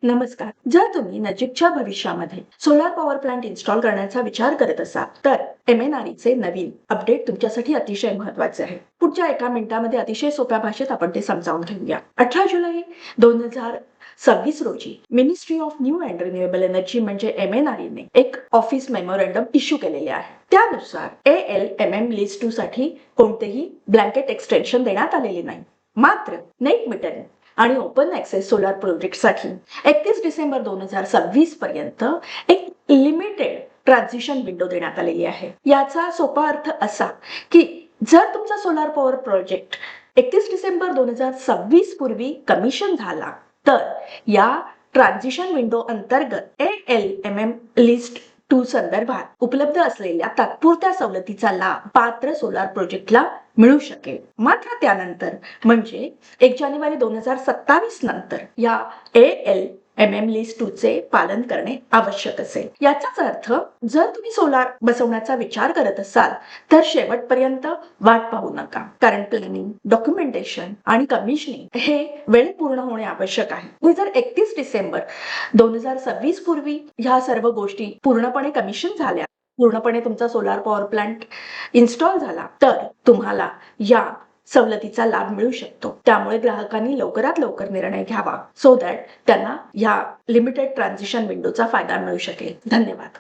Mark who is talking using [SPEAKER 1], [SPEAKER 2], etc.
[SPEAKER 1] नमस्कार. जर तुम्ही नजीकच्या भविष्यामध्ये सोलार पॉवर प्लांट इन्स्टॉल करण्याचा विचार करत असाल, तर एमएनआरईचे नवीन अपडेट तुमच्यासाठी अतिशय महत्त्वाचे आहे. पुढच्या एका मिनिटामध्ये अतिशय सोप्या भाषेत आपण ते समजावून घेऊया. 18 जुलै 2026 रोजी ministry of new and renewable energy म्हणजे एमएनआरईने एक ऑफिस मेमोरंडम इश्यू केलेले आहे. त्यानुसार ALMM लिस्ट 2 साठी कोणतेही ब्लँकेट एक्सटेन्शन देण्यात आलेले नाही. मात्र नेट मीटरिंग आणि ओपन ऍक्सेस सोलार प्रोजेक्टसाठी 31 डिसेंबर 2026 पर्यंत एक लिमिटेड ट्रान्झिशन विंडो देण्यात आलेली आहे. याचा सोपा अर्थ असा की जर तुमचा सोलार पॉवर प्रोजेक्ट 31 डिसेंबर 2026 पूर्वी कमिशन झाला तर या ट्रान्झिशन विंडो अंतर्गत ALMM लिस्ट 2 संदर्भात उपलब्ध असलेल्या तात्पुरत्या सवलतीचा लाभ पात्र सोलार प्रोजेक्टला मिळू शकेल. मात्र त्यानंतर म्हणजे 1 जानेवारी 2027 नंतर या ALMM लिस्ट 2 चे पालन करणे आवश्यक असेल. याचाच अर्थ जर तुम्ही सोलार बसवण्याचा विचार करत असाल तर शेवटपर्यंत वाट पाहू नका, कारण प्लॅनिंग, डॉक्युमेंटेशन आणि कमिशनिंग हे वेळेत पूर्ण होणे आवश्यक आहे. जर 31 डिसेंबर 2026 पूर्वी ह्या सर्व गोष्टी पूर्णपणे कमिशन झाल्या, पूर्णपणे तुमचा सोलार पॉवर प्लांट इन्स्टॉल झाला, तर तुम्हाला या सवलतीचा लाभ मिळू शकतो. त्यामुळे ग्राहकांनी लवकरात लवकर निर्णय घ्यावा, सो दॅट त्यांना या लिमिटेड ट्रान्झिशन विंडोचा फायदा मिळू शकेल. धन्यवाद.